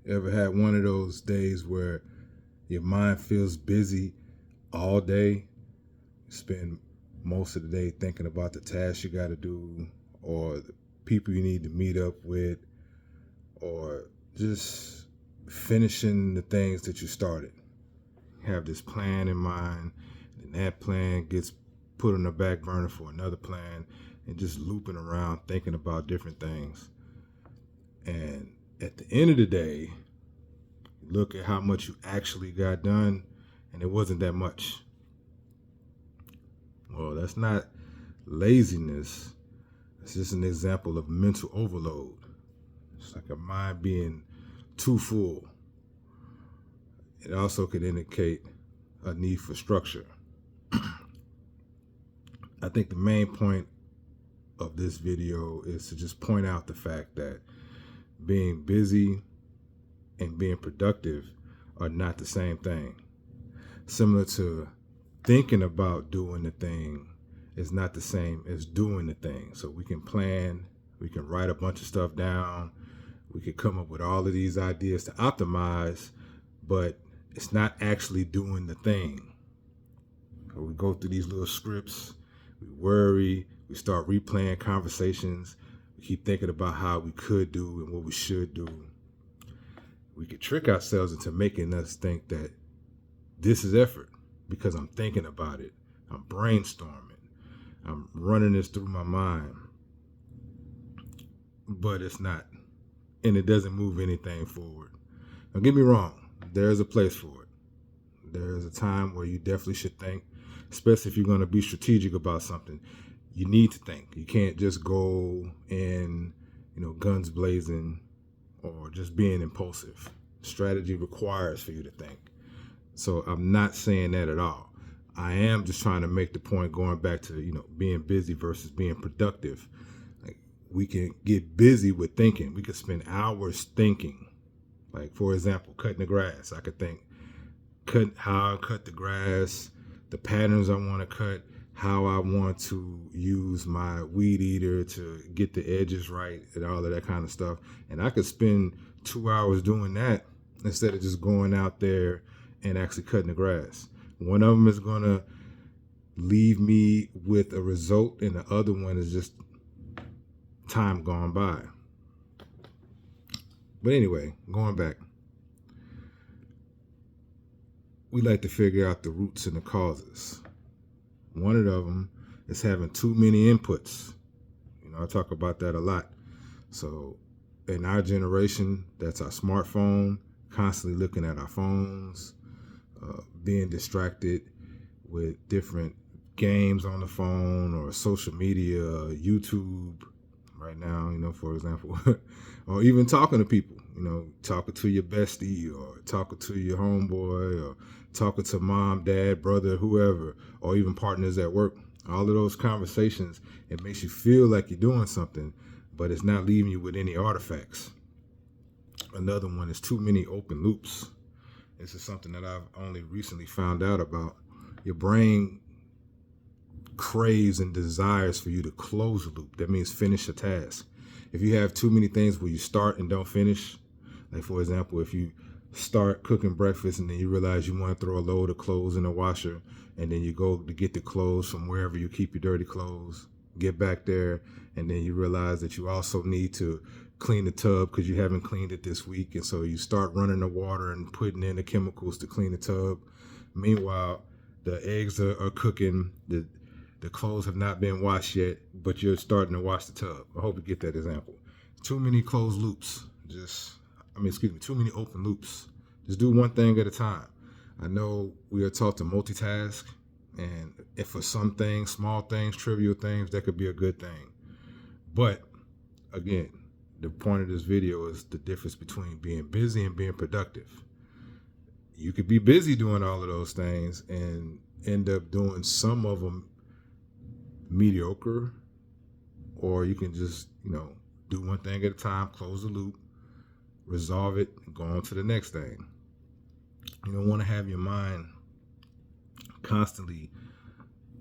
Ever had one of those days where your mind feels busy all day? You spend most of the day thinking about the tasks you got to do, or the people you need to meet up with, or just finishing the things that you started. You have this plan in mind, and that plan gets put on the back burner for another plan, and just looping around thinking about different things. And at the end of the day, look at how much you actually got done, and it wasn't that much. Well, that's not laziness. It's just an example of mental overload. It's like a mind being too full. It also could indicate a need for structure. I think the main point of this video is to just point out the fact that being busy and being productive are not the same thing. Similar to thinking about doing the thing is not the same as doing the thing. So we can plan, we can write a bunch of stuff down, we could come up with all of these ideas to optimize, but it's not actually doing the thing. So we go through these little scripts, we worry, we start replaying conversations, we keep thinking about how we could do and what we should do. We could trick ourselves into making us think that this is effort because I'm thinking about it, I'm brainstorming, I'm running this through my mind. But it's not. And it doesn't move anything forward. Don't get me wrong, there's a place for it. There's a time where you definitely should think, especially if you're going to be strategic about something. You need to think. You can't just go in, guns blazing or just being impulsive. Strategy requires for you to think. So I'm not saying that at all. I am just trying to make the point going back to, being busy versus being productive. Like, we can get busy with thinking. We could spend hours thinking. Like, for example, cutting the grass. I could think how I cut the grass, the patterns I want to cut, how I want to use my weed eater to get the edges right and all of that kind of stuff. And I could spend 2 hours doing that instead of just going out there and actually cutting the grass. One of them is going to leave me with a result, and the other one is just time gone by. But anyway, going back, we like to figure out the roots and the causes. One of them is having too many inputs. I talk about that a lot. So in our generation, that's our smartphone, constantly looking at our phones, being distracted with different games on the phone or social media, YouTube right now, for example, or even talking to people, talking to your bestie or talking to your homeboy or talking to mom, dad, brother, whoever, or even partners at work. All of those conversations, it makes you feel like you're doing something, but it's not leaving you with any artifacts. Another one is too many open loops. This is something that I've only recently found out about. Your brain craves and desires for you to close a loop. That means finish a task. If you have too many things where you start and don't finish, like for example, if you start cooking breakfast and then you realize you want to throw a load of clothes in the washer, and then you go to get the clothes from wherever you keep your dirty clothes, get back there, and then you realize that you also need to clean the tub because you haven't cleaned it this week, and so you start running the water and putting in the chemicals to clean the tub. Meanwhile, the eggs are cooking, the clothes have not been washed yet, but you're starting to wash the tub. I hope you get that example. Too many closed loops. Too many open loops. Just do one thing at a time. I know we are taught to multitask, and if for some things, small things, trivial things, that could be a good thing. But again, the point of this video is the difference between being busy and being productive. You could be busy doing all of those things and end up doing some of them mediocre, or you can just, do one thing at a time, close the loop, resolve it, and go on to the next thing. You don't want to have your mind constantly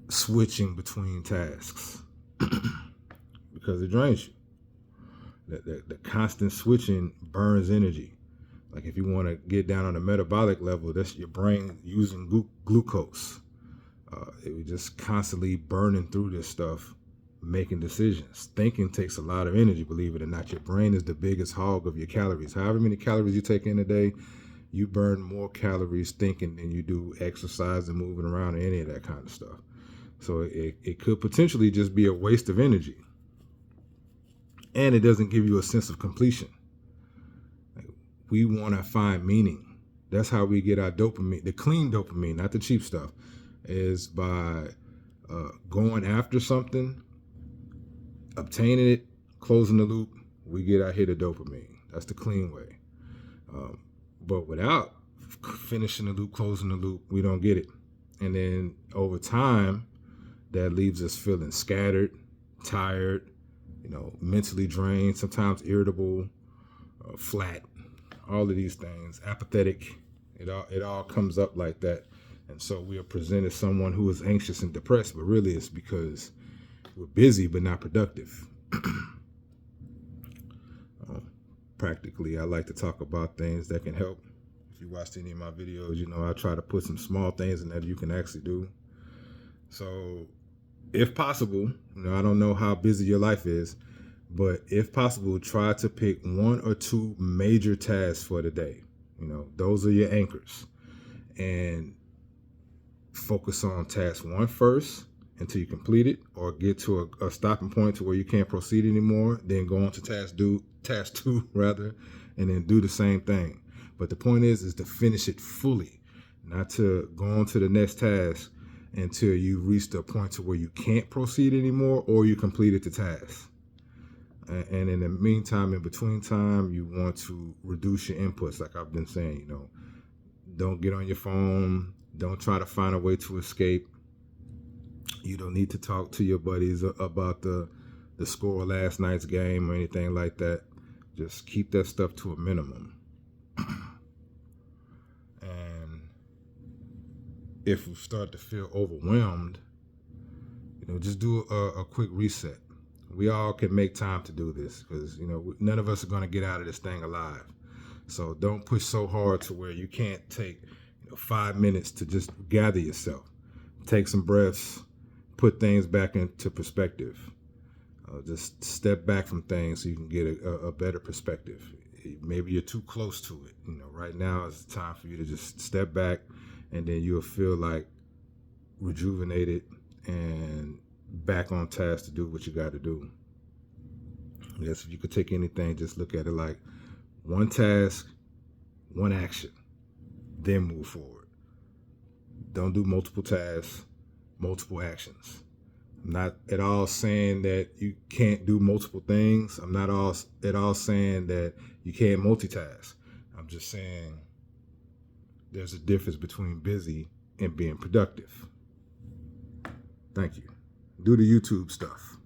switching between tasks because it drains you. The constant switching burns energy. Like if you want to get down on a metabolic level, that's your brain using glucose. It was just constantly burning through this stuff, making decisions. Thinking takes a lot of energy, believe it or not. Your brain is the biggest hog of your calories. However many calories you take in a day, you burn more calories thinking than you do exercise and moving around or any of that kind of stuff. So it could potentially just be a waste of energy. And it doesn't give you a sense of completion. We want to find meaning. That's how we get our dopamine, the clean dopamine, not the cheap stuff, is by going after something, obtaining it, closing the loop. We get our hit of dopamine. That's the clean way. But without finishing the loop, closing the loop, we don't get it. And then over time, that leaves us feeling scattered, tired, mentally drained, sometimes irritable, flat, all of these things, apathetic. It all comes up like that. And so we are presented someone who is anxious and depressed, but really it's because we're busy but not productive. Practically, I like to talk about things that can help. If you watched any of my videos, I try to put some small things in that you can actually do. So if possible, I don't know how busy your life is, but if possible, try to pick 1 or 2 major tasks for the day. Those are your anchors. And focus on task 1 first until you complete it or get to a stopping point to where you can't proceed anymore. Then go on to task 2 rather, and then do the same thing. But the point is to finish it fully, not to go on to the next task until you reach the point to where you can't proceed anymore or you completed the task. And in the meantime, in between time, you want to reduce your inputs. Like I've been saying, don't get on your phone. Don't try to find a way to escape. You don't need to talk to your buddies about the score of last night's game or anything like that. Just keep that stuff to a minimum. And if you start to feel overwhelmed, just do a quick reset. We all can make time to do this because, none of us are going to get out of this thing alive. So don't push so hard to where you can't take 5 minutes to just gather yourself. Take some breaths, put things back into perspective. Just step back from things so you can get a better perspective. Maybe you're too close to it. Right now is the time for you to just step back, and then you'll feel like rejuvenated and back on task to do what you got to do. Yes, if you could take anything, just look at it like 1 task, 1 action, then move forward. Don't do multiple tasks, multiple actions. I'm not at all saying that you can't do multiple things. I'm not at all saying that you can't multitask. I'm just saying there's a difference between busy and being productive. Thank you. Do the YouTube stuff.